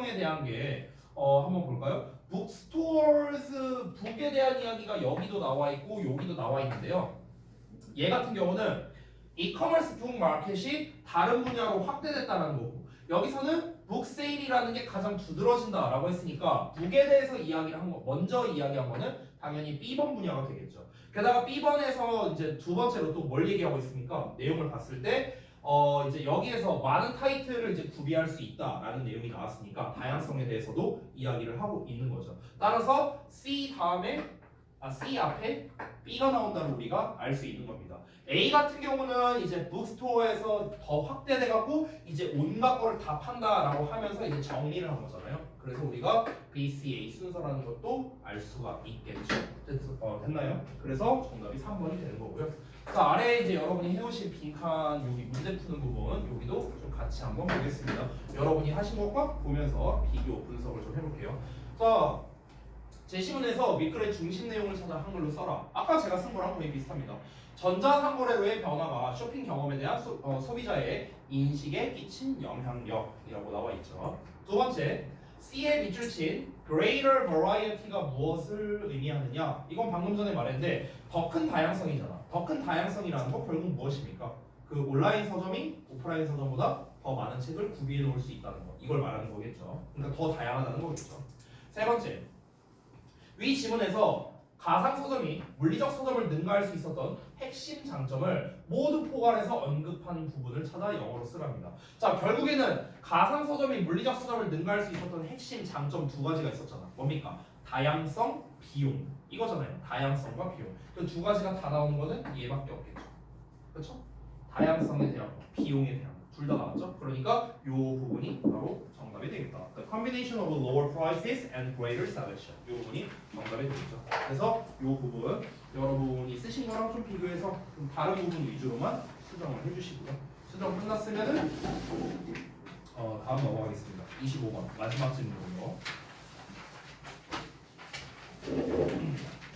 다양성에 대한 게 한번 볼까요? 북스토어스 북에 대한 이야기가 여기도 나와 있고 여기도 나와 있는데요. 얘 같은 경우는 이커머스 북 마켓이 다른 분야로 확대됐다는 거고 여기서는 북세일이라는 게 가장 두드러진다라고 했으니까 북에 대해서 이야기를 한 거, 먼저 이야기한 거는 당연히 B번 분야가 되겠죠. 게다가 B번에서 이제 두 번째로 또 뭘 얘기하고 있습니까? 내용을 봤을 때 이제 여기에서 많은 타이틀을 이제 구비할 수 있다라는 내용이 나왔으니까 다양성에 대해서도 이야기를 하고 있는 거죠. 따라서 C 앞에 B가 나온다는 우리가 알 수 있는 겁니다. A 같은 경우는 이제 북스토어에서 더 확대돼갖고 이제 온갖 거를 다 판다라고 하면서 이제 정리를 한 거잖아요. 그래서 우리가 BCA 순서라는 것도 알 수가 있겠죠. 됐나요? 그래서 정답이 3번이 되는 거고요. 그 아래에 이제 여러분이 해오신 빈칸 여기 문제 푸는 부분 여기도 좀 같이 한번 보겠습니다. 여러분이 하신 것과 보면서 비교 분석을 좀 해볼게요. 자, 제시문에서 밑글의 중심 내용을 찾아 한글로 써라. 아까 제가 쓴 거랑 거의 비슷합니다. 전자상거래로의 변화가 쇼핑 경험에 대한 소비자의 인식에 끼친 영향력이라고 나와 있죠. 두 번째, C에 밑줄 친 greater variety가 무엇을 의미하느냐? 이건 방금 전에 말했는데 더 큰 다양성이잖아. 더 큰 다양성이라는 거 결국 무엇입니까? 그 온라인 서점이 오프라인 서점보다 더 많은 책을 구비해 놓을 수 있다는 거. 이걸 말하는 거겠죠. 그러니까 더 다양하다는 거겠죠. 세 번째, 위 지문에서 가상 서점이 물리적 서점을 능가할 수 있었던 핵심 장점을 모두 포괄해서 언급한 부분을 찾아 영어로 쓰랍니다. 자, 결국에는 가상 서점이 물리적 서점을 능가할 수 있었던 핵심 장점 두 가지가 있었잖아. 뭡니까? 다양성, 비용. 이거잖아요. 다양성과 비용. 그 두 가지가 다 나오는 거는 얘밖에 없겠죠. 그렇죠? 다양성에 대한 거, 비용에 대한 거. 둘 다 나왔죠? 그러니까 이 부분이 바로 정답이 되겠다. The combination of lower prices and greater selection. 이 부분이 정답이 되겠죠. 그래서 이 부분 여러분이 쓰신 거랑 좀 비교해서 좀 다른 부분 위주로만 수정을 해주시고요. 수정 끝났으면은 다음 넘어가겠습니다. 25번 마지막 질문으로.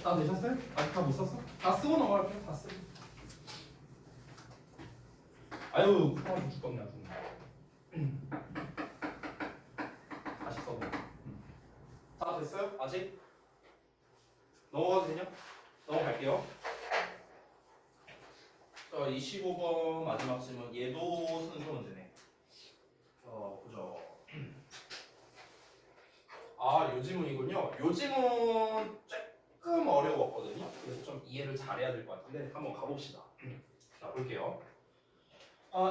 다 되셨어요? 아직 다 못 썼어? 다 쓰고 넘어갈게요. 다 쓰고. 아유, 쿠팡 죽겠네 아주. 다시 써보. 다 됐어요? 아직? 넘어가도 되냐? 넘어갈게요. 자, 25번 마지막 질문. 얘도 순서 문제네. 보죠. 아, 요 질문이군요. 요 질문 조금 어려웠거든요. 그래서 좀 이해를 잘해야 될 것 같은데 한번 가봅시다. 자, 볼게요.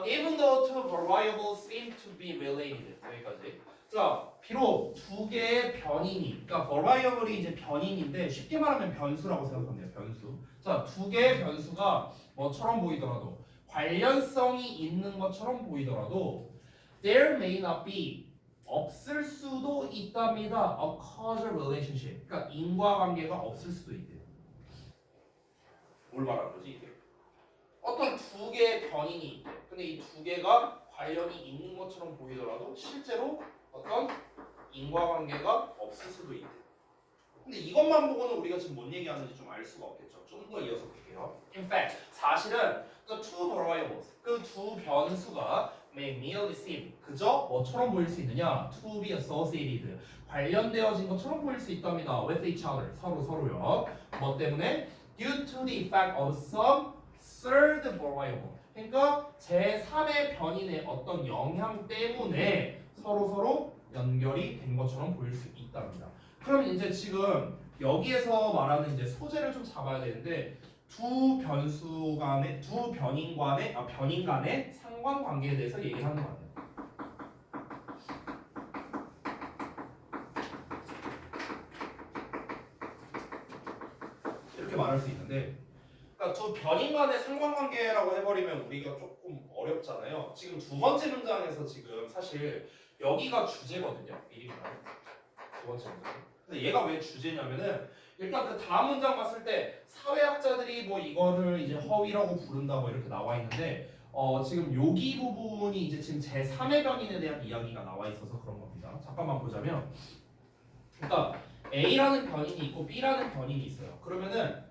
Even though two variables seem to be related. 여기까지. 자, 비록 두 개의 변인이, 그러니까 variable이 이제 변인인데 쉽게 말하면 변수라고 생각하면 돼요. 변수. 자, 두 개의 변수가 뭐처럼 보이더라도 관련성이 있는 것처럼 보이더라도 there may not be 없을 수도 있답니다. A causal relationship. 그러니까 인과관계가 없을 수도 있대요. 뭘 말하는 거지 이게? 어떤 두 개의 변인이 있대. 근데 이 두 개가 관련이 있는 것처럼 보이더라도 실제로 어떤 인과관계가 없을 수도 있대. 근데 이것만 보고는 우리가 지금 뭔 얘기하는지 좀 알 수가 없겠죠. 좀 더 이어서 볼게요. In fact, 사실은 the two variables, 그 두 변수가 may merely seem, 그저 뭐처럼 보일 수 있느냐? To be associated, 관련되어진 것처럼 보일 수 있답니다. With each other, 서로요. 뭐 때문에? Due to the effect of some third variable. 그러니까 제3의 변인의 어떤 영향 때문에 서로 연결이 된 것처럼 보일 수 있답니다. 그럼 이제 지금 여기에서 말하는 이제 소재를 좀 잡아야 되는데 두 변인 간의 상관관계에 대해서 얘기하는 거 같아요. 이렇게 말할 수 있는데, 그러니까 두 변인 간의 상관관계라고 해버리면 우리가 조금 어렵잖아요. 지금 두 번째 문장에서 지금 사실 여기가 주제거든요. 미리 말해. 두 번째 문장. 근데 얘가 왜 주제냐면은 일단 그 다음 문장 봤을 때 사회학자들이 뭐 이거를 이제 허위라고 부른다 뭐 이렇게 나와 있는데 지금 여기 부분이 이제 지금 제3의 변인에 대한 이야기가 나와 있어서 그런 겁니다. 잠깐만 보자면, 그러니까 A라는 변인이 있고 B라는 변인이 있어요. 그러면은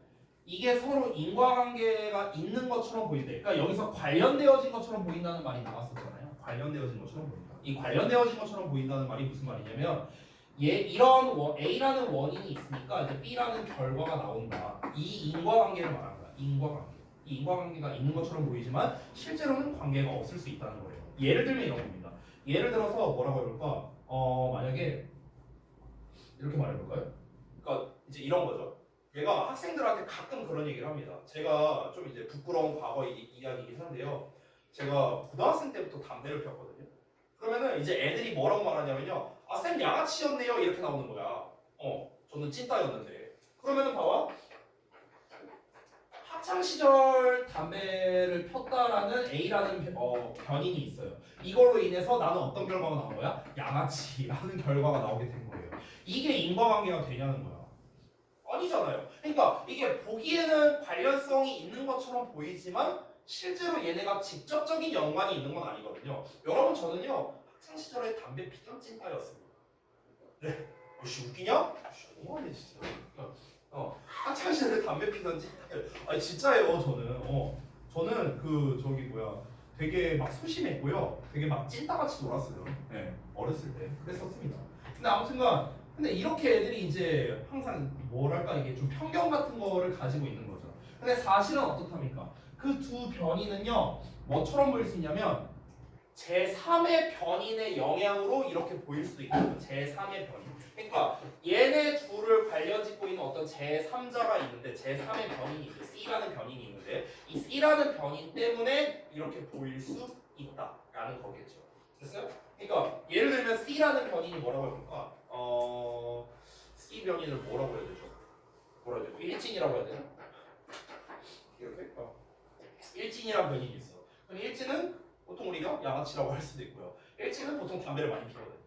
이게 서로 인과관계가 있는 것처럼 보인대. 그러니까 여기서 관련되어진 것처럼 보인다는 말이 나왔었잖아요. 관련되어진 것처럼 보인다. 이 관련되어진 것처럼 보인다는 말이 무슨 말이냐면 이런 A라는 원인이 있으니까 이제 B라는 결과가 나온다. 이 인과관계를 말하는 거야. 인과관계. 이 인과관계가 있는 것처럼 보이지만 실제로는 관계가 없을 수 있다는 거예요. 예를 들면 이런 겁니다. 예를 들어서 뭐라고 해볼까? 만약에 이렇게 말해볼까요? 그러니까 이제 이런 거죠. 얘가 학생들한테 가끔 그런 얘기를 합니다. 제가 좀 이제 부끄러운 과거 이야기이긴 한데요. 제가 고등학생 때부터 담배를 피웠거든요. 그러면은 이제 애들이 뭐라고 말하냐면요. 아, 쌤 양아치였네요. 이렇게 나오는 거야. 저는 찐따였는데. 그러면은 봐봐. 학창 시절 담배를 폈다라는 A라는 변인이 있어요. 이걸로 인해서 나는 어떤 결과가 나온 거야? 양아치라는 결과가 나오게 된 거예요. 이게 인과관계가 되냐는 거야. 아니잖아요. 그러니까 이게 보기에는 관련성이 있는 것처럼 보이지만 실제로 얘네가 직접적인 연관이 있는 건 아니거든요. 여러분 저는요 학창 시절에 담배 피던 찐따였습니다. 네. 혹시 웃기냐? 너무하네 진짜. 학창 시절에 담배 피던 찐따예요. 아니 진짜예요 저는. 저는 그 저기 뭐야 되게 막 소심했고요. 되게 막 찐따같이 놀았어요. 네. 어렸을 때 그랬었습니다. 근데 아무튼간 근데 이렇게 애들이 이제 항상 뭐랄까 이게 좀 편견 같은 거를 가지고 있는 거죠. 근데 사실은 어떻답니까? 그 두 변이는요 뭐처럼 보일 수 있냐면 제3의 변인의 영향으로 이렇게 보일 수도 있거든요. 제3의 변인. 그러니까 얘네 둘을 관련짓고 있는 어떤 제3자가 있는데 제3의 변인이 있어요. C라는 변인이 있는데 이 C라는 변인 때문에 이렇게 보일 수 있다라는 거겠죠. 됐어요? 그러니까 예를 들면 C라는 변인이 뭐라고 해볼까? C 변인을 뭐라고 해야 되죠? 뭐라고 해야 되죠? 일진이라고 해야 되나? 이렇게? 일진이라는 변인이 있어. 그럼 일진은 보통 우리가 양아치라고 할 수도 있고요. 일진은 보통 담배를 많이 피거든요.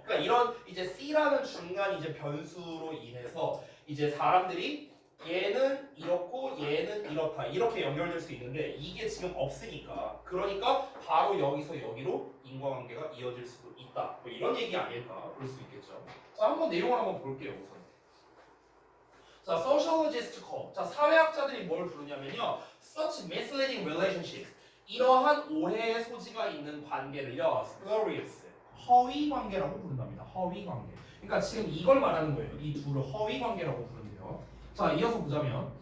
그러니까 이런 이제 C라는 중간 이제 변수로 인해서 이제 사람들이 얘는 이렇고 얘는 이렇다 이렇게 연결될 수 있는데 이게 지금 없으니까 그러니까 바로 여기서 여기로 인과관계가 이어질 수도 있다. 뭐 이런 얘기 아닐까 볼 수 있겠죠. 자, 한번 내용을 한번 볼게요 우선. 자, sociologist call. 자, 사회학자들이 뭘 부르냐면요, such misleading relationship. 이러한 오해의 소지가 있는 관계를요, spurious, 허위 관계라고 부른답니다. 허위 관계. 그러니까 지금 이걸 말하는 거예요. 이 둘을 허위 관계라고 부른대요. 자, 이어서 보자면,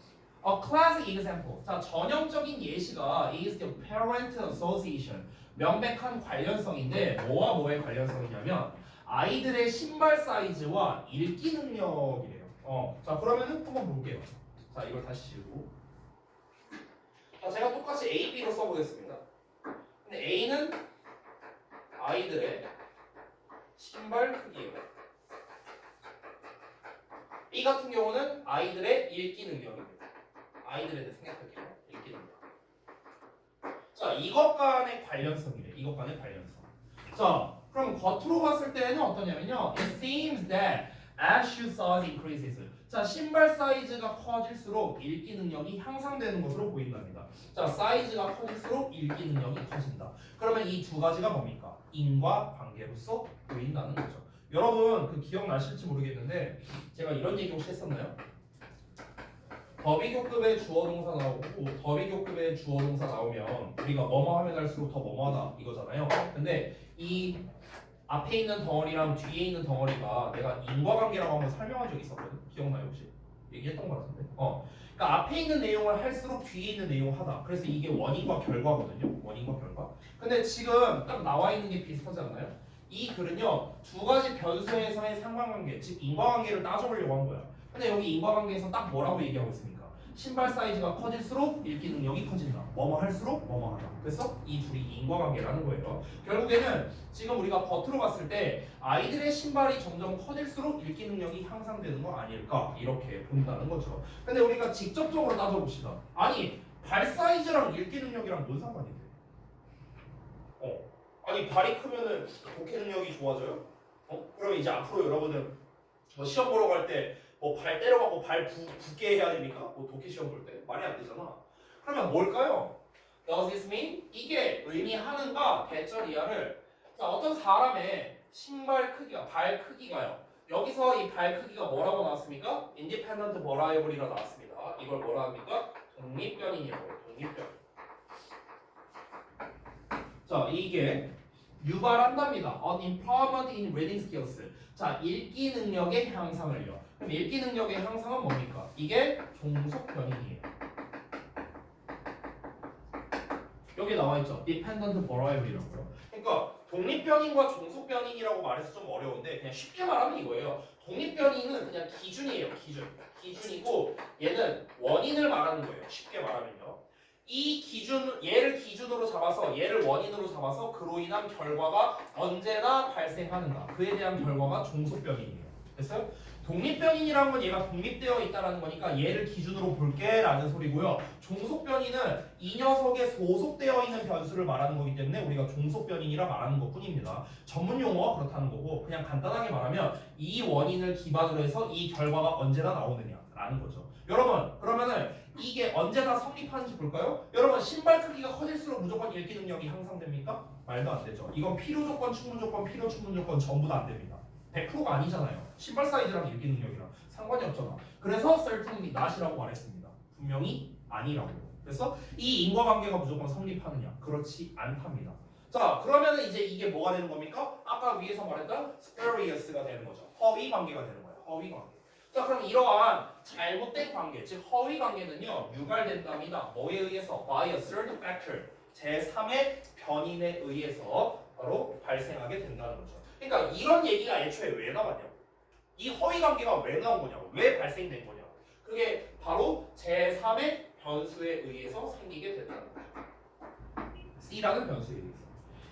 a classic example. 자, 전형적인 예시가 is the parent association. 명백한 관련성인데 뭐와 뭐의 관련성이냐면 아이들의 신발 사이즈와 읽기 능력이래요. 자 그러면은 한번 볼게요. 자 이걸 다시 지우고. 자 제가 똑같이 A, B로 써보겠습니다. 근데 A는 아이들의 신발 크기예요. B 같은 경우는 아이들의 읽기 능력입니다. 아이들에 대해 생각할게요. 읽기 능력. 자 이것 간의 관련성이래. 이것 간의 관련성. 자 그럼 겉으로 봤을 때는 어떠냐면요. It seems that as shoe size increases. 자 신발 사이즈가 커질수록 읽기 능력이 향상되는 것으로 보인답니다. 자 사이즈가 커질수록 읽기 능력이 커진다. 그러면 이 두 가지가 뭡니까? 인과관계로서 보인다는 거죠. 여러분 그 기억나실지 모르겠는데 제가 이런 얘기 혹시 했었나요? 더비교급의 주어동사 나오고 더비교급의 주어동사 나오면 우리가 뭐뭐 하면 할수록 더 뭐뭐하다 이거잖아요. 근데 이 앞에 있는 덩어리랑 뒤에 있는 덩어리가 내가 인과관계라고 한번 설명한 적이 있었거든. 기억나요 혹시? 얘기했던 것 같은데. 그러니까 앞에 있는 내용을 할수록 뒤에 있는 내용 하다. 그래서 이게 원인과 결과거든요. 원인과 결과. 근데 지금 딱 나와 있는 게 비슷하지 않나요? 이 글은요 두 가지 변수에서의 상관관계, 즉 인과관계를 따져보려고 한 거야. 근데 여기 인과관계에서 딱 뭐라고 얘기하고 있습니까? 신발 사이즈가 커질수록 읽기 능력이 커진다. 뭐뭐 할수록 뭐뭐 하다. 그래서 이 둘이 인과관계라는 거예요. 결국에는 지금 우리가 겉으로 봤을 때 아이들의 신발이 점점 커질수록 읽기 능력이 향상되는 거 아닐까 이렇게 본다는 거죠. 근데 우리가 직접적으로 따져봅시다. 아니 발 사이즈랑 읽기 능력이랑 뭔 상관이 돼? 아니 발이 크면은 독해 능력이 좋아져요? 그럼 이제 앞으로 여러분은 뭐 시험 보러 갈 때 뭐 발 때려갖고 발 붓게 해야 됩니까? 뭐 독해 시험 볼 때 말이 안 되잖아. 그러면 뭘까요? Does this mean? 이게 의미하는가 대절 이하를 자, 어떤 사람의 신발 크기가 발 크기가요. 여기서 이 발 크기가 뭐라고 나왔습니까? Independent variable이라 나왔습니다. 이걸 뭐라 합니까? 독립변인이라고 해요. 독립변인. 자 이게 유발한답니다. An improvement in reading skills. 자, 읽기 능력의 향상을요. 그럼 읽기 능력의 향상은 뭡니까? 이게 종속 변이에요. 여기 나와 있죠. Dependent variable이라고요. 그러니까 독립변인과 종속변인이라고 말해서 좀 어려운데 그냥 쉽게 말하면 이거예요. 독립변인은 그냥 기준이에요. 기준이고 얘는 원인을 말하는 거예요. 쉽게 말하면요. 이 기준 얘를 기준으로 잡아서 얘를 원인으로 잡아서 그로 인한 결과가 언제나 발생하는가. 그에 대한 결과가 종속변인이에요. 됐어요? 독립변인이라는 건 얘가 독립되어 있다는 거니까 얘를 기준으로 볼게라는 소리고요. 종속변인은 이 녀석에 소속되어 있는 변수를 말하는 거기 때문에 우리가 종속변인이라 말하는 것뿐입니다. 전문 용어가 그렇다는 거고 그냥 간단하게 말하면 이 원인을 기반으로 해서 이 결과가 언제나 나오느냐라는 거죠. 여러분 그러면은 이게 언제나 성립하는지 볼까요? 여러분 신발 크기가 커질수록 무조건 읽기 능력이 향상됩니까? 말도 안 되죠. 이건 필요 조건, 충분 조건, 필요 충분 조건 전부 다 안 됩니다. 100%가 아니잖아요. 신발 사이즈랑 읽기 능력이랑 상관이 없잖아. 그래서 certainly not이라고 말했습니다. 분명히 아니라고. 그래서 이 인과관계가 무조건 성립하느냐? 그렇지 않답니다. 자, 그러면 이제 이게 뭐가 되는 겁니까? 아까 위에서 말했던 spurious가 되는 거죠. 허위 관계가 되는 거예요. 허위 관계. 자, 그럼 이러한 잘못된 관계, 즉 허위 관계는요 유발된답니다. 뭐에 의해서? By a third factor. 제3의 변인에 의해서 바로 발생하게 된다는 거죠. 그러니까 이런 얘기가 애초에 왜 나왔냐고. 이 허위 관계가 왜 나온 거냐고. 왜 발생된 거냐고. 그게 바로 제3의 변수에 의해서 생기게 됐다는 거죠. C라는 변수에 의해서.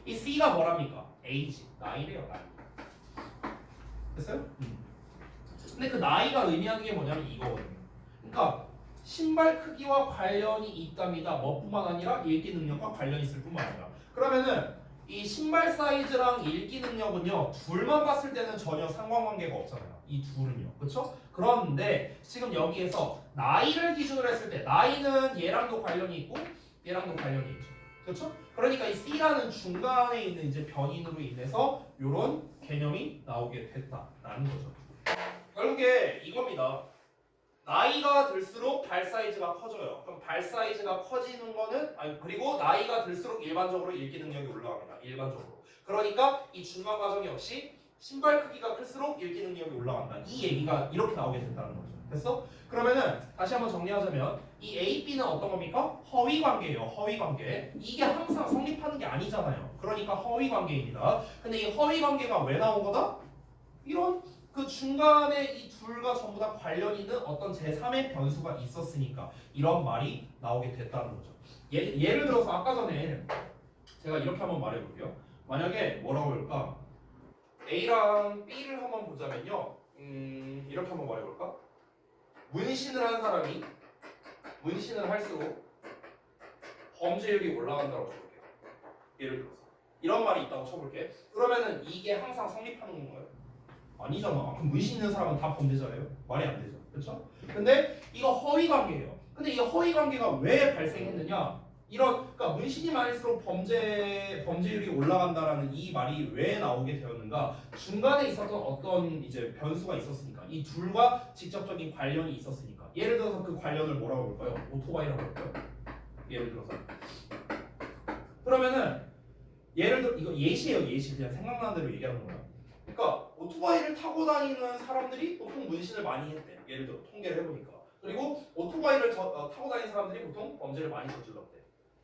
이 C가 뭐랍니까? age, 나이래요, 나이. 됐어요? 근데 그 나이가 의미하는 게 뭐냐면 이거거든요. 그러니까 신발 크기와 관련이 있답니다. 뭐뿐만 아니라 읽기 능력과 관련이 있을 뿐만 아니라. 그러면은 이 신발 사이즈랑 읽기 능력은요 둘만 봤을 때는 전혀 상관관계가 없잖아요. 이 둘은요, 그렇죠? 그런데 지금 여기에서 나이를 기준으로 했을 때 나이는 얘랑도 관련이 있고 얘랑도 관련이 있죠, 그렇죠? 그러니까 이 C라는 중간에 있는 이제 변인으로 인해서 이런 개념이 나오게 됐다라는 거죠. 결국에 이겁니다. 나이가 들수록 발 사이즈가 커져요. 그럼 발 사이즈가 커지는 거는 그리고 나이가 들수록 일반적으로 읽기 능력이 올라갑니다. 일반적으로. 그러니까 이 중간 과정 역시 신발 크기가 클수록 읽기 능력이 올라간다. 이 얘기가 이렇게 나오게 된다는 거죠. 됐어? 그러면은 다시 한번 정리하자면 이 A, B는 어떤 겁니까? 허위 관계예요. 허위 관계. 이게 항상 성립하는 게 아니잖아요. 그러니까 허위 관계입니다. 근데 이 허위 관계가 왜 나온 거다? 이런 그 중간에 이 둘과 전부 다 관련 있는 어떤 제3의 변수가 있었으니까 이런 말이 나오게 됐다는 거죠. 예를 들어서 아까 전에 제가 이렇게 한번 말해볼게요. 만약에 뭐라고 할까? A랑 B를 한번 보자면요. 이렇게 한번 말해볼까? 문신을 한 사람이 문신을 할수록 범죄율이 올라간다고 쳐볼게요. 예를 들어서 이런 말이 있다고 쳐볼게. 그러면은 이게 항상 성립하는 건가요? 아니잖아. 그럼 문신 있는 사람은 다 범죄자예요? 말이 안 되죠. 그렇죠? 근데 이거 허위 관계예요. 근데 이 허위 관계가 왜 발생했느냐? 그러니까 문신이 많을수록 범죄율이 올라간다라는 이 말이 왜 나오게 되었는가? 중간에 있었던 어떤 이제 변수가 있었으니까 이 둘과 직접적인 관련이 있었으니까. 예를 들어서 그 관련을 뭐라고 볼까요? 오토바이라고 할까요? 예를 들어서. 그러면은 예를 들어 이거 예시예요. 예시. 그냥 생각나는 대로 얘기하는 거야. 그러니까 오토바이를 타고 다니는 사람들이 보통 문신을 많이 했대. 예를 들어 통계를 해보니까. 그리고 오토바이를 타고 다니는 사람들이 보통 범죄를 많이 저질렀대.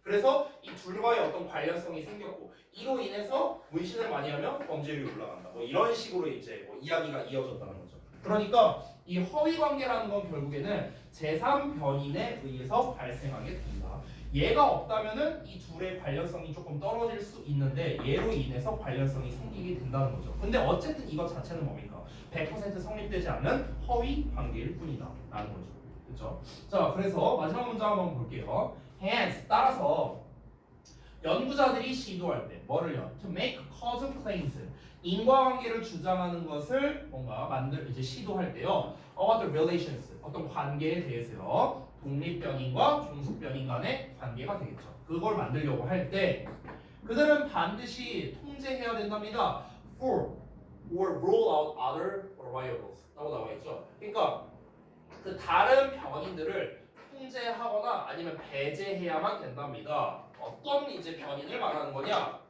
그래서 이 둘과의 어떤 관련성이 생겼고 이로 인해서 문신을 많이 하면 범죄율이 올라간다. 뭐 이런 식으로 이제 뭐 이야기가 이어졌다는 거죠. 그러니까 이 허위 관계라는 건 결국에는 제3변인에 의해서 발생하게 된다. 얘가 없다면은 이 둘의 관련성이 조금 떨어질 수 있는데 얘로 인해서 관련성이 생기게 된다는 거죠. 근데 어쨌든 이것 자체는 뭡니까? 100% 성립되지 않는 허위 관계일 뿐이다 라는 거죠. 그렇죠? 자, 그래서 마지막 문장 한번 볼게요. Hence, 따라서 연구자들이 시도할 때 뭐를요? To make causal claims, 인과관계를 주장하는 것을 뭔가 이제 시도할 때요. About the relations, 어떤 관계에 대해서요. 독립변인과 종속변인 간의 관계가 되겠죠. 그걸 만들려고 할 때 그들은 반드시 통제해야 된답니다. For or rule out other variables 라고 나와 있죠. 그러니까 그 다른 변인들을 통제하거나 아니면 배제해야만 된답니다. 어떤 이제 변인을 말하는 거냐?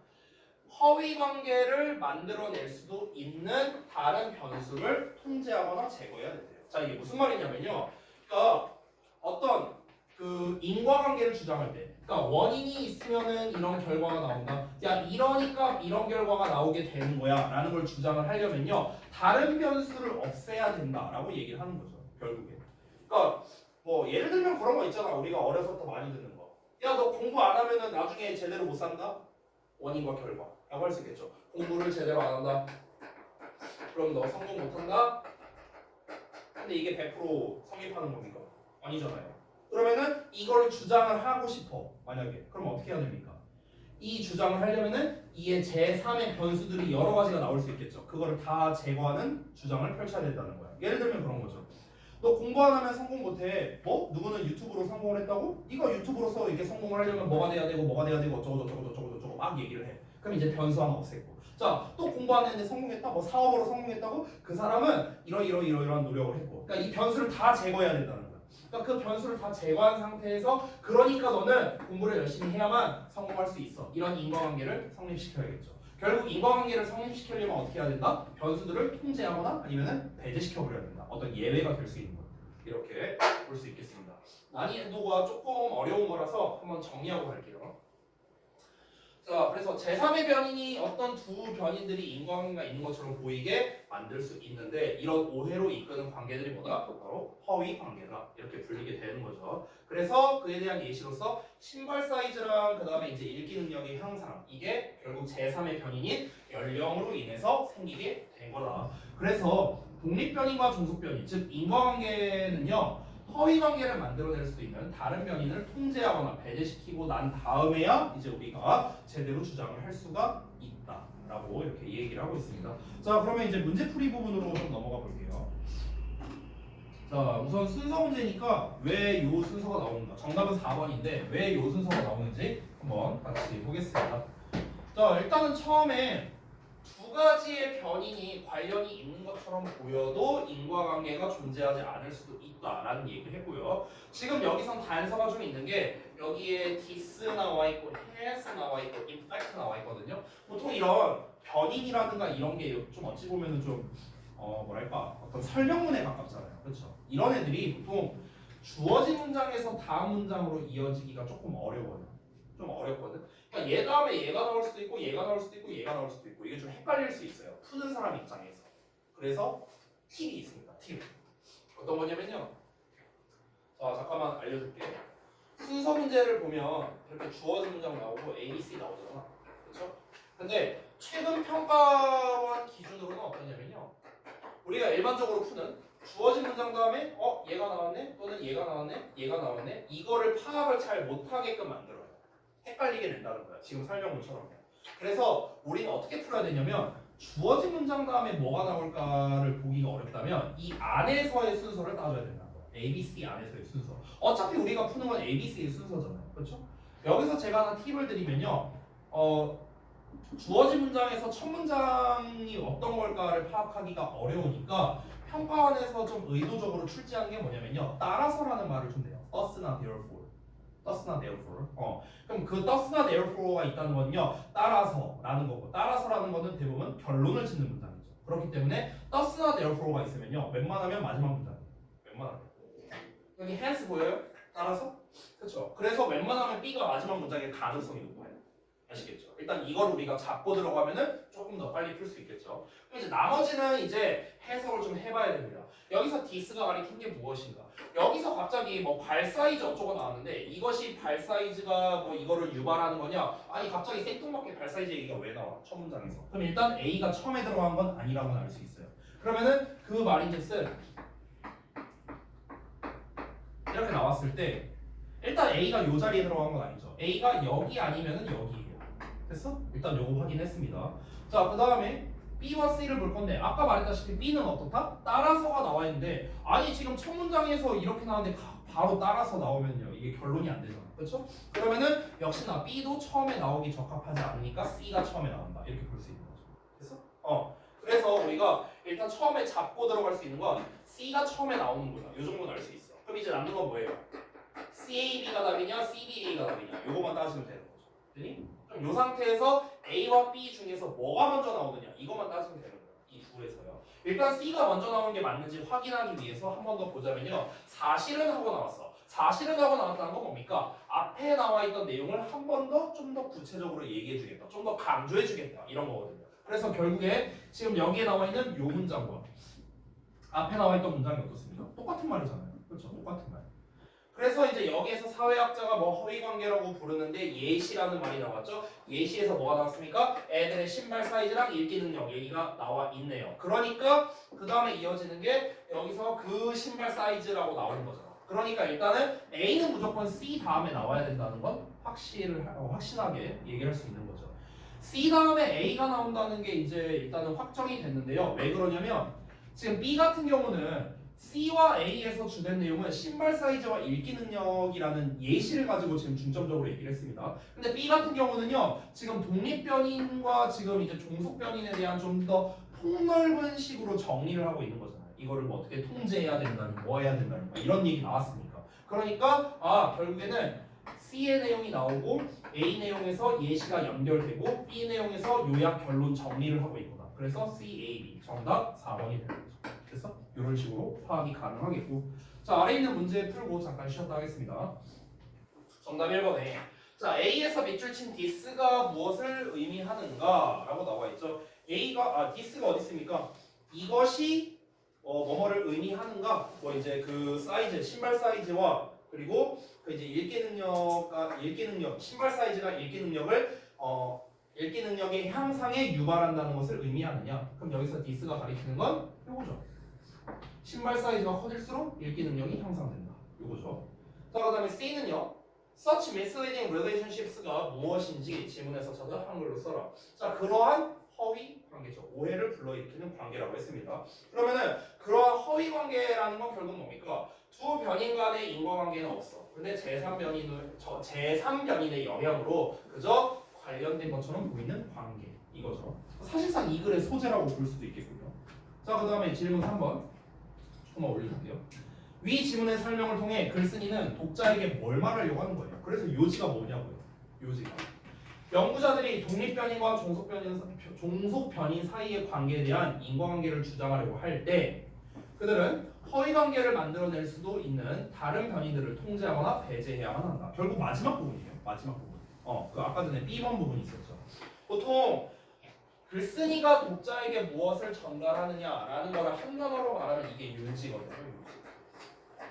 허위 관계를 만들어낼 수도 있는 다른 변수를 통제하거나 제거해야 된대요. 자, 이게 무슨 말이냐면요. 그러니까 어떤 그 인과관계를 주장할 때, 그러니까 원인이 있으면은 이런 결과가 나온다. 야, 이러니까 이런 결과가 나오게 되는 거야라는 걸 주장을 하려면요, 다른 변수를 없애야 된다라고 얘기를 하는 거죠. 결국에. 그러니까 뭐 예를 들면 그런 거 있잖아. 우리가 어려서부터 많이 듣는 거. 야, 너 공부 안 하면은 나중에 제대로 못 산다. 원인과 결과라고 할 수 있겠죠. 공부를 제대로 안 한다. 그럼 너 성공 못 한다. 근데 이게 100% 성립하는 겁니까? 아니잖아요. 그러면은 이걸 주장을 하고 싶어. 만약에. 그럼 어떻게 해야 됩니까? 이 주장을 하려면은 이의 제3의 변수들이 여러 가지가 나올 수 있겠죠. 그거를 다 제거하는 주장을 펼쳐야 된다는 거야. 예를 들면 그런 거죠. 너 공부 안 하면 성공 못해. 뭐? 누구는 유튜브로 성공을 했다고? 네가 유튜브로서 이렇게 성공을 하려면 뭐가 돼야 되고 뭐가 돼야 되고 어쩌고 저쩌고 저쩌고 저쩌고 막 얘기를 해. 그럼 이제 변수 하나 없앴고. 자, 또 공부 안 했는데 성공했다? 뭐 사업으로 성공했다고? 그 사람은 이러이러한 노력을 했고. 그러니까 이 변수를 다 제거해야 된다는 거야. 그러니까 그 변수를 다 제거한 상태에서 그러니까 너는 공부를 열심히 해야만 성공할 수 있어. 이런 인과관계를 성립시켜야겠죠. 결국 인과관계를 성립시키려면 어떻게 해야 된다? 변수들을 통제하거나 아니면 배제시켜버려야 된다. 어떤 예외가 될 수 있는 것. 이렇게 볼 수 있겠습니다. 난이도가 조금 어려운 거라서 한번 정리하고 갈게요. 자, 그래서 제3의 변인이 어떤 두 변인들이 인과관계가 있는 것처럼 보이게 만들 수 있는데 이런 오해로 이끄는 관계들이 뭐다? 바로 허위 관계다. 이렇게 불리게 되는 거죠. 그래서 그에 대한 예시로서 신발 사이즈랑 그 다음에 이제 읽기 능력의 향상, 이게 결국 제3의 변인인 연령으로 인해서 생기게 된 거다. 그래서 독립변인과 종속변인, 즉 인과관계는요, 허위 관계를 만들어낼 수도 있는 다른 변인을 통제하거나 배제시키고 난 다음에야 이제 우리가 제대로 주장을 할 수가 있다라고 이렇게 얘기를 하고 있습니다. 자, 그러면 이제 문제풀이 부분으로 좀 넘어가 볼게요. 자, 우선 순서 문제니까 왜 요 순서가 나오는가? 정답은 4번인데 왜 요 순서가 나오는지 한번 같이 보겠습니다. 자, 일단은 처음에 두 가지의 변인이 관련이 있는 것처럼 보여도 인과관계가 존재하지 않을 수도 있다라는 얘기를 했고요. 지금 여기선 단서가 좀 있는 게 여기에 this 나와 있고 has 나와 있고 in fact 나와 있거든요. 보통 이런 변인이라든가 이런 게 좀 어찌 보면은 좀 뭐랄까 어떤 설명문에 가깝잖아요. 그렇죠? 이런 애들이 보통 주어진 문장에서 다음 문장으로 이어지기가 조금 어려워요. 좀 어렵거든. 그러니까 얘 다음에 얘가 나올 수도 있고 얘가 나올 수도 있고 얘가 나올 수도 있고 이게 좀 헷갈릴 수 있어요. 푸는 사람 입장에서. 그래서 팁이 있습니다. 팁. 어떤 거냐면요. 자, 잠깐만 알려줄게. 순서 문제를 보면 이렇게 주어진 문장 나오고 A, B, C 나오잖아. 그렇죠? 근데 최근 평가원 기준으로는 어떠냐면요. 우리가 일반적으로 푸는 주어진 문장 다음에 얘가 나왔네 또는 얘가 나왔네 얘가 나왔네 이거를 파악을 잘 못하게끔 만들어요. 헷갈리게 된다는 거야. 지금 설명문처럼. 그래서 우리는 어떻게 풀어야 되냐면 주어진 문장 다음에 뭐가 나올까를 보기가 어렵다면 이 안에서의 순서를 따져야 된다는 거야. A, B, C 안에서의 순서. 어차피 우리가 푸는 건 A, B, C의 순서잖아요. 그렇죠? 여기서 제가 하나 팁을 드리면요. 주어진 문장에서 첫 문장이 어떤 걸까를 파악하기가 어려우니까 평가원에서 좀 의도적으로 출제하는 게 뭐냐면요. 따라서라는 말을 좀 내요. thus나 therefore. thus나 therefore. 그럼 그 thus나 therefore가 있다는 건요. 따라서라는 거고 따라서라는 거는 대부분 결론을 짓는 문장이죠. 그렇기 때문에 thus나 therefore가 있으면요. 웬만하면 마지막 문장이에요. 웬만하면. 여기 hence 보여요? 따라서? 그렇죠. 그래서 웬만하면 B가 마지막 문장일 가능성이 높아요. 아시겠죠? 일단 이걸 우리가 잡고 들어가면은 조금 더 빨리 풀 수 있겠죠. 그럼 이제 나머지는 이제 해석을 좀 해봐야 됩니다. 여기서 this가 가리킨 게 무엇인가? 여기서 갑자기 뭐 발 사이즈 어쩌고 나왔는데 이것이 발 사이즈가 뭐 이거를 유발하는 거냐? 아니 갑자기 생뚱맞게 발 사이즈 얘기가 왜 나와? 첫 문장에서. 그럼 일단 A가 처음에 들어간 건 아니라고는 알 수 있어요. 그러면은 그 말인즉슨 이렇게 나왔을 때 일단 A가 요 자리에 들어간 건 아니죠. A가 여기 아니면은 여기예요. 됐어? 일단 요거 확인했습니다. 자, 그 다음에 B와 C를 볼 건데 아까 말했다시피 B는 어떻다? 따라서가 나와 있는데 아니 지금 첫 문장에서 이렇게 나왔는데 바로 따라서 나오면요 이게 결론이 안 되잖아. 그렇죠? 그러면은 역시나 B도 처음에 나오기 적합하지 않으니까 C가 처음에 나온다. 이렇게 볼 수 있는 거죠. 됐어? 그래서 우리가 일단 처음에 잡고 들어갈 수 있는 건 C가 처음에 나오는구나. 요 정도는 알 수 있어. 그럼 이제 남는 건 뭐예요? CAB가 답이냐 CDA가 답이냐 요거만 따지면 되는 거죠. 됐니? 그럼 이 상태에서 A와 B 중에서 뭐가 먼저 나오느냐 이것만 따지면 되는 거예요. 이 둘에서요. 일단 C가 먼저 나오는 게 맞는지 확인하기 위해서 한 번 더 보자면요. 사실은 하고 나왔어. 사실은 하고 나왔다는 건 뭡니까? 앞에 나와 있던 내용을 한 번 더 좀 더 구체적으로 얘기해 주겠다. 좀 더 강조해 주겠다. 이런 거거든요. 그래서 결국에 지금 여기에 나와 있는 요 문장과 앞에 나와 있던 문장이 어떻습니까? 똑같은 말이잖아요. 그렇죠? 똑같은 말. 그래서 이제 여기에서 사회학자가 뭐 허위관계라고 부르는데 예시라는 말이 나왔죠. 예시에서 뭐가 나왔습니까? 애들의 신발 사이즈랑 읽기 능력 얘기가 나와 있네요. 그러니까 그 다음에 이어지는 게 여기서 그 신발 사이즈라고 나오는 거잖아. 그러니까 일단은 A는 무조건 C 다음에 나와야 된다는 건 확신하게 얘기할 수 있는 거죠. C 다음에 A가 나온다는 게 이제 일단은 확정이 됐는데요. 왜 그러냐면 지금 B 같은 경우는 C와 A에서 주된 내용은 신발 사이즈와 읽기 능력이라는 예시를 가지고 지금 중점적으로 얘기를 했습니다. 근데 B 같은 경우는요, 지금 독립변인과 지금 이제 종속변인에 대한 좀 더 폭넓은 식으로 정리를 하고 있는 거잖아요. 이거를 뭐 어떻게 통제해야 된다는, 뭐 해야 된다는, 거 이런 얘기 나왔으니까. 그러니까 결국에는 C의 내용이 나오고 A 내용에서 예시가 연결되고 B 내용에서 요약 결론 정리를 하고 있구나. 그래서 C, A, B 정답 4번이 되는 거죠. 그래서 이런 식으로 파악이 가능하겠고, 자 아래 있는 문제 풀고 잠깐 쉬었다 하겠습니다. 정답 1번에 자 A에서 밑줄 친 this가 무엇을 의미하는가 라고 나와 있죠. this가 어디 있습니까? 이것이 뭐뭐를 의미하는가, 뭐 이제 그 사이즈, 신발 사이즈와 그리고 그 이제 읽기 능력, 신발 사이즈가 읽기 능력의 향상에 유발한다는 것을 의미하느냐. 그럼 여기서 this가 가리키는 건 요거죠. 신발 사이즈가 커질수록 읽기 능력이 향상된다. 요거죠. 자, 그 다음에 C는요. Such misleading relationships가 무엇인지 질문에서 저도 한글로 써라. 자, 그러한 허위 관계죠. 오해를 불러일으키는 관계라고 했습니다. 그러면은 그러한 허위 관계라는 건 결국 뭡니까? 두 변인 간의 인과관계는 없어. 근데 제3변인의 영향으로 그저 관련된 것처럼 보이는 관계. 이거죠. 사실상 이 글의 소재라고 볼 수도 있겠군요. 자, 그 다음에 질문 3번. 조금만 올려줄게요. 위 지문의 설명을 통해 글쓴이는 독자에게 뭘 말하려고 하는 거예요. 그래서 요지가 뭐냐고요. 요지가. 연구자들이 독립변인과 종속변인 사이의 관계에 대한 인과관계를 주장하려고 할 때 그들은 허위관계를 만들어낼 수도 있는 다른 변인들을 통제하거나 배제해야만 한다. 결국 마지막 부분이에요. 마지막 부분. 그 아까 전에 B번 부분이 있었죠. 보통 글쓴이가 독자에게 무엇을 전달하느냐라는 거를 한 단어로 말하면 이게 요지거든요.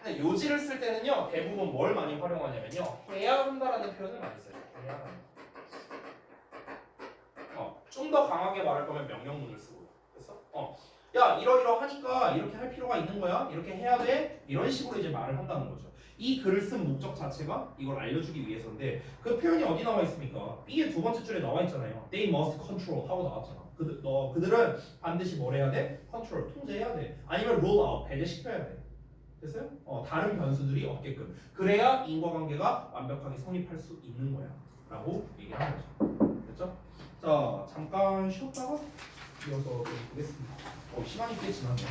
근데 요지를 쓸 때는요 대부분 뭘 많이 활용하냐면요 해야 한다라는 표현을 많이 써요. 해야 한다. 좀 더 강하게 말할 거면 명령문을 쓰고. 그래서 야 이러하니까 이렇게 할 필요가 있는 거야. 이렇게 해야 돼. 이런 식으로 이제 말을 한다는 거죠. 이 글을 쓴 목적 자체가 이걸 알려주기 위해서인데 그 표현이 어디 나와 있습니까? B의 두 번째 줄에 나와 있잖아요. They must control 하고 나왔잖아. 그들은 반드시 뭘 해야 돼? 컨트롤, 통제해야 돼. 아니면 roll out, 배제시켜야 돼. 됐어요? 다른 변수들이 없게끔. 그래야 인과관계가 완벽하게 성립할 수 있는 거야. 라고 얘기하는 거죠. 됐죠? 자, 잠깐 쉬었다가 이어서 보겠습니다. 시간이 꽤 지났네요.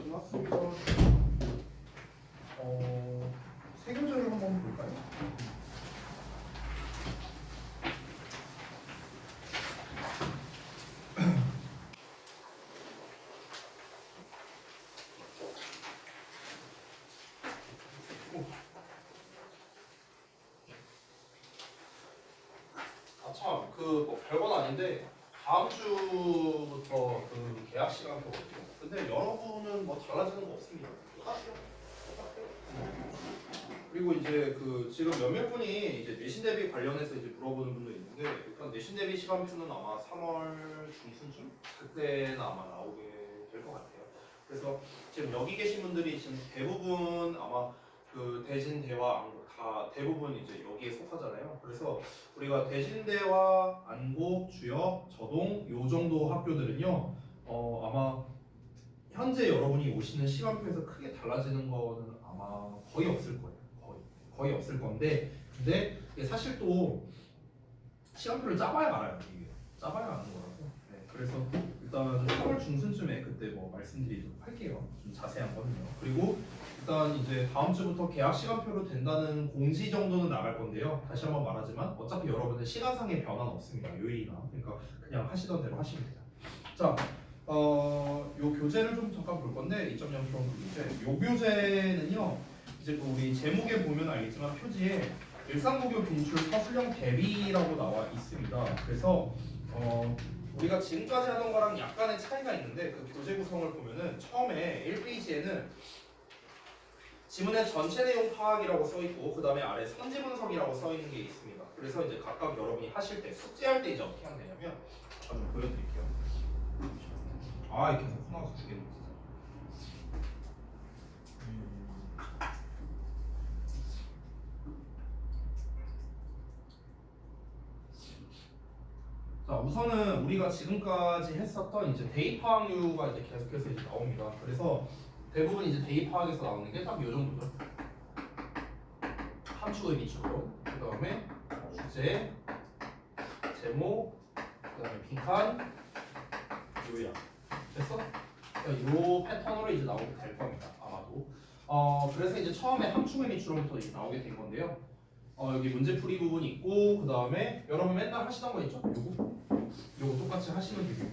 끝났습니다. 세 교재를 한번 볼까요? 참, 뭐 별건 아닌데 다음 주부터 그 계약 시간표거든요. 근데 여러분은 뭐 달라지는 거 없습니다. 똑같아요. 그리고 이제 지금 몇몇 분이 이제 내신 대비 관련해서 이제 물어보는 분도 있는데 일단 내신 대비 시간표는 아마 3월 중순쯤 그때는 아마 나오게 될 것 같아요. 그래서 지금 여기 계신 분들이 지금 대부분 아마 그 대진대와 안곡 다 대부분 이제 여기에 속하잖아요. 그래서 우리가 대진대와 안곡, 주역, 저동 요 정도 학교들은요. 아마 현재 여러분이 오시는 시간표에서 크게 달라지는 거는 아마 거의 없을 거예요. 거의 없을 건데 근데 이게 사실 또 시간표를 짜봐야 알아요. 이게 짜봐야 아는 거라서. 네, 그래서 일단 3월 중순쯤에 그때 뭐 말씀드리도록 할게요. 좀 자세한 거는요. 그리고 일단 이제 다음 주부터 계약 시간표로 된다는 공지 정도는 나갈 건데요. 다시 한번 말하지만 어차피 여러분들 시간상의 변화는 없습니다. 요일이나 그러니까 그냥 하시던 대로 하시면 돼요. 자, 요 교재를 좀 잠깐 볼 건데 2.0 교재. 요 교재는요. 이제 우리 제목에 보면 알겠지만 표지에 일상고교 빈출 서술형 대비라고 나와 있습니다. 그래서 우리가 지금까지 하던 거랑 약간의 차이가 있는데 그 교재 구성을 보면은 처음에 1페이지에는 지문의 전체 내용 파악이라고 써 있고 그 다음에 아래 선지 분석이라고 써 있는 게 있습니다. 그래서 이제 각각 여러분이 하실 때 숙제할 때 이제 어떻게 하면 되냐면 좀 보여드릴게요. 이렇게 해서 혼나서 주겠네 진짜. 자, 우선은 우리가 지금까지 했었던 이제 대입파악류가 이제 계속해서 이제 나옵니다. 그래서 대부분 이제 대입파악에서 나오는 게 딱 이 정도죠. 함축의 미축으로, 그 다음에 주제, 제목, 그 다음에 빈칸, 요약. 됐어? 그러니까 이 패턴으로 이제 나오게 될 겁니다. 아마도. 그래서 이제 처음에 함축의 미축으로부터 이제 나오게 된 건데요. 여기 문제풀이 부분이 있고 그 다음에 여러분 맨날 하시던 거 있죠? 요거 똑같이 하시면 되고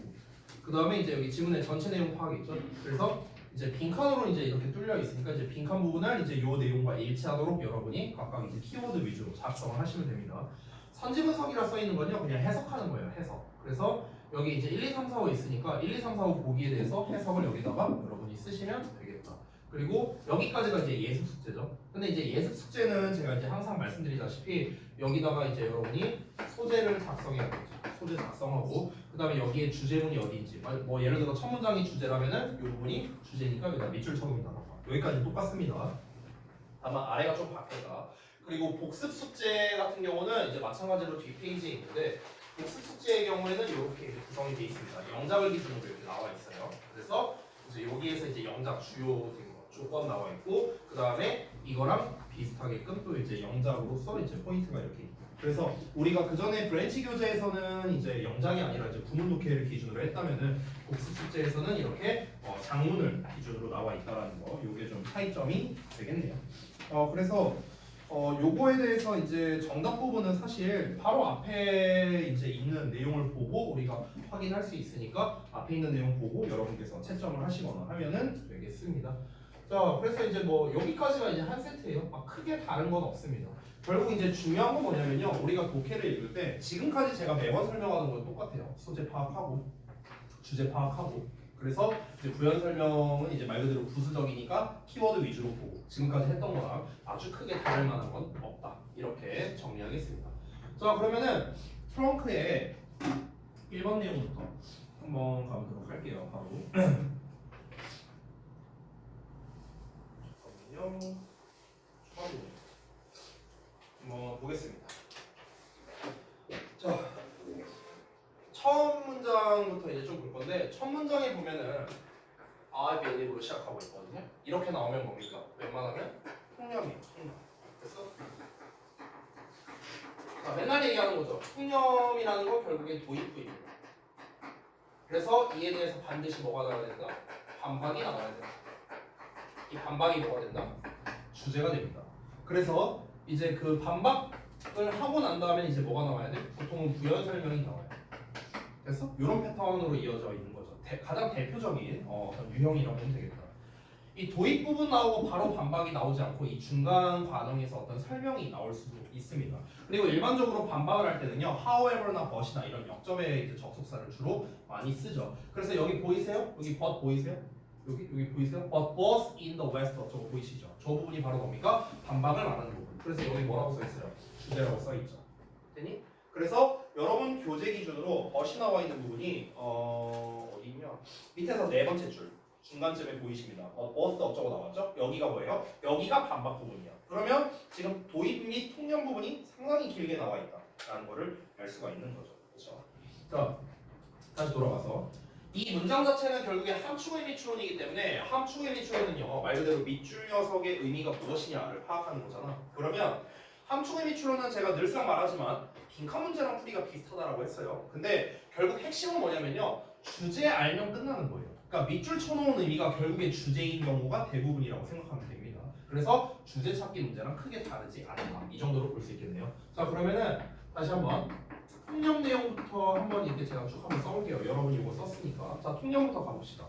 그 다음에 이제 여기 지문의 전체 내용 파악이 있죠? 그래서 이제 빈칸으로 이제 이렇게 뚫려 있으니까 이제 빈칸 부분을 이제 요 내용과 일치하도록 여러분이 각각 이제 키워드 위주로 작성을 하시면 됩니다. 선지 분석이라 써 있는 건요 그냥 해석하는 거예요. 해석. 그래서 여기 이제 1, 2, 3, 4, 5 있으니까 1, 2, 3, 4, 5 보기에 대해서 해석을 여기다가 여러분이 쓰시면 되겠다. 그리고 여기까지가 이제 예습 숙제죠. 근데 이제 예습 숙제는 제가 이제 항상 말씀드리다시피 여기다가 이제 여러분이 소재를 작성해야 되죠. 소재 작성하고 그 다음에 여기에 주제문이 어디인지 뭐 예를 들어 첫 문장이 주제라면은 이 부분이 주제니까 여기다 밑줄 쳐놓는다. 여기까지 똑같습니다. 다만 아래가 좀 바뀌었다. 그리고 복습 숙제 같은 경우는 이제 마찬가지로 뒷페이지에 있는데 복습 숙제의 경우에는 이렇게 구성이 되어 있습니다. 영작을 기준으로 이렇게 나와 있어요. 그래서 이제 여기에서 이제 영작 주요 조건 나와 있고 그 다음에 이거랑 비슷하게끔 또 이제 영작으로서 이제 포인트가 이렇게 있고 그래서 우리가 그 전에 브랜치 교재에서는 이제 영작이 아니라 이제 구문 독해를 기준으로 했다면은 복습 숙제에서는 이렇게 장문을 기준으로 나와 있다라는 거 요게 좀 차이점이 되겠네요. 그래서 요거에 대해서 이제 정답 부분은 사실 바로 앞에 이제 있는 내용을 보고 우리가 확인할 수 있으니까 앞에 있는 내용 보고 여러분께서 채점을 하시거나 하면은 되겠습니다. 자, 그래서 이제 뭐 여기까지가 이제 한 세트예요. 막 크게 다른 건 없습니다. 결국 이제 중요한 건 뭐냐면요. 우리가 독해를 읽을 때 지금까지 제가 매번 설명하는 건 똑같아요. 소재 파악하고 주제 파악하고 그래서 이제 부연 설명은 이제 말 그대로 부수적이니까 키워드 위주로 보고 지금까지 했던 거랑 아주 크게 다를 만한 건 없다. 이렇게 정리하겠습니다. 자, 그러면은 트렁크의 1번 내용부터 한번 가보도록 할게요. 바로. 추가로 한번 보겠습니다. 자, 처음 문장부터 이제 좀 볼 건데 첫 문장에 보면은 I believe로 시작하고 있거든요. 이렇게 나오면 뭡니까? 웬만하면 풍념이에요. 풍념. 그래서 자, 맨날 얘기하는 거죠. 풍념이라는 건 결국에 도입부입니다. 그래서 이에 대해서 반드시 뭐가 나와야 된다? 반박이 나와야 된다. 이 반박이 뭐가 된다? 주제가 됩니다. 그래서 이제 그 반박을 하고 난 다음에 이제 뭐가 나와야 돼? 보통은 부연 설명이 나와요. 됐어? 이런 패턴으로 이어져 있는 거죠. 가장 대표적인 어떤 유형이라고 하면 되겠다. 이 도입 부분 나오고 바로 반박이 나오지 않고 이 중간 과정에서 어떤 설명이 나올 수도 있습니다. 그리고 일반적으로 반박을 할 때는요, however나 but이나 이런 역점의 이제 접속사를 주로 많이 쓰죠. 그래서 여기 보이세요? 여기 but 보이세요? 여기 보이세요? But both in the west 저거 보이시죠? 저 부분이 바로 뭡니까? 반박을 말하는 부분. 그래서 여기 뭐라고 써 있어요? 주제라고 써 있죠. 됐니? 그래서 여러분 교재 기준으로 but이 나와 있는 부분이 어디 있냐? 밑에서 네 번째 줄 중간쯤에 보이십니다. both 어쩌고 나왔죠? 여기가 뭐예요? 여기가 반박 부분이야. 그러면 지금 도입 및 통념 부분이 상당히 길게 나와 있다라는 거를 알 수가 있는 거죠. 그렇죠? 자, 다시 돌아가서 이 문장 자체는 결국에 함축의 미추론이기 때문에 함축의 미추론은요 말 그대로 밑줄 녀석의 의미가 무엇이냐를 파악하는 거잖아. 그러면 함축의 미추론은 제가 늘상 말하지만 빈칸 문제랑 풀이가 비슷하다라고 했어요. 근데 결국 핵심은 뭐냐면요 주제 알면 끝나는 거예요. 그러니까 밑줄 쳐놓은 의미가 결국에 주제인 경우가 대부분이라고 생각하면 됩니다. 그래서 주제 찾기 문제랑 크게 다르지 않다. 이 정도로 볼 수 있겠네요. 자 그러면은 다시 한번 통념 내용부터 한번 이렇게 제가 쭉 한번 써볼게요. 여러분이 이거 썼으니까. 자, 통념부터 가봅시다.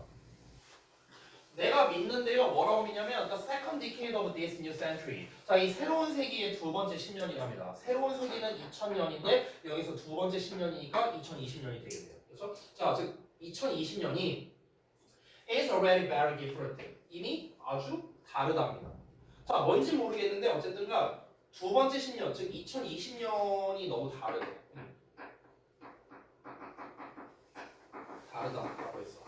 내가 믿는데요. 뭐라고 믿냐면 The second decade of this new century. 자, 이 새로운 세기의 두 번째 10년이랍니다. 새로운 세기는 2000년인데 여기서 두 번째 10년이니까 2020년이 되겠네요. 그렇죠? 자, 즉 2020년이 is already very different. 이미 아주 다르답니다. 자, 뭔지 모르겠는데 어쨌든가 두 번째 10년, 즉 2020년이 너무 다르대. 다르다라고 했어.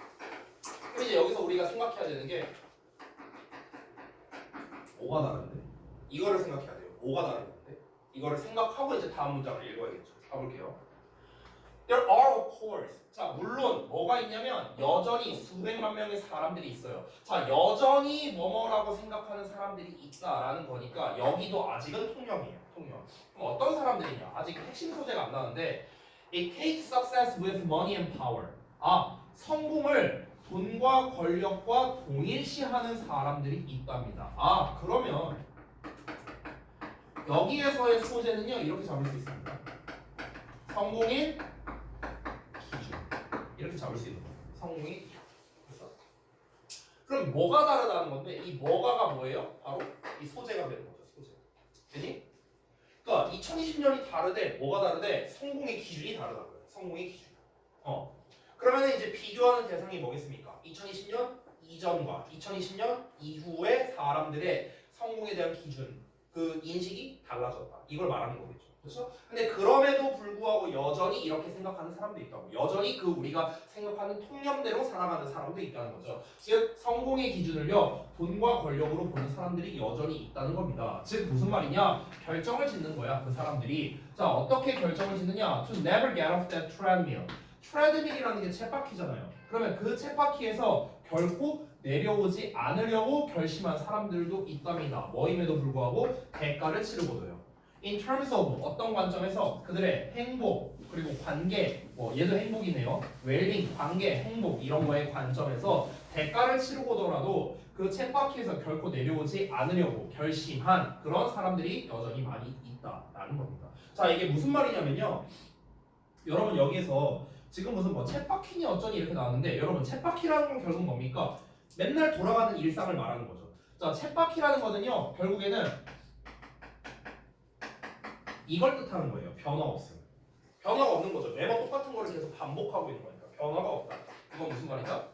그럼 이제 여기서 우리가 생각해야 되는 게 뭐가 다른데? 이거를 생각해야 돼요. 뭐가 다른 건데? 이거를 생각하고 이제 다음 문장을 읽어야겠죠. 가볼게요. There are of course. 자, 물론 뭐가 있냐면 여전히 수백만 명의 사람들이 있어요. 자, 여전히 뭐뭐라고 생각하는 사람들이 있다라는 거니까 여기도 아직은 통념이에요. 통념. 그럼 어떤 사람들이냐? 아직 핵심 소재가 안 나는데 It takes success with money and power. 아, 성공을 돈과 권력과 동일시하는 사람들이 있답니다. 아, 그러면 여기에서의 소재는요 이렇게 잡을 수 있습니다. 성공의 기준 이렇게 잡을 수 있는 거예요. 성공의 기준. 그럼 뭐가 다르다는 건데 이 뭐가가 뭐예요? 바로 이 소재가 되는 거죠. 소재. 되니? 그러니까 2020년이 다르대. 뭐가 다르대? 성공의 기준이 다르다고요. 성공의 기준. 그러면 이제 비교하는 대상이 뭐겠습니까? 2020년 이전과 2020년 이후의 사람들의 성공에 대한 기준, 그 인식이 달라졌다. 이걸 말하는 거겠죠. 그렇죠? 근데 그럼에도 불구하고 여전히 이렇게 생각하는 사람도 있다고. 여전히 그 우리가 생각하는 통념대로 살아가는 사람도 있다는 거죠. 즉 성공의 기준을요 돈과 권력으로 보는 사람들이 여전히 있다는 겁니다. 즉 무슨 말이냐? 결정을 짓는 거야 그 사람들이. 자 어떻게 결정을 짓느냐? To never get off that treadmill. 트레드밀이라는 게 쳇바퀴잖아요. 그러면 그 쳇바퀴에서 결코 내려오지 않으려고 결심한 사람들도 있답니다. 뭐임에도 불구하고 대가를 치르고도요. In terms of 어떤 관점에서 그들의 행복 그리고 관계 얘도 행복이네요. 웰빙, 관계, 행복 이런 거의 관점에서 대가를 치르고더라도 그 쳇바퀴에서 결코 내려오지 않으려고 결심한 그런 사람들이 여전히 많이 있다라는 겁니다. 자 이게 무슨 말이냐면요. 여러분 여기에서 지금 무슨 쳇바퀴니 어쩌니 이렇게 나왔는데 여러분 쳇바퀴라는 건 결국 뭡니까? 맨날 돌아가는 일상을 말하는 거죠. 자 쳇바퀴라는 거는요 결국에는 이걸 뜻하는 거예요. 변화 없음. 변화가 없는 거죠. 매번 똑같은 거를 계속 반복하고 있는 거니까 변화가 없다. 이건 무슨 말이다?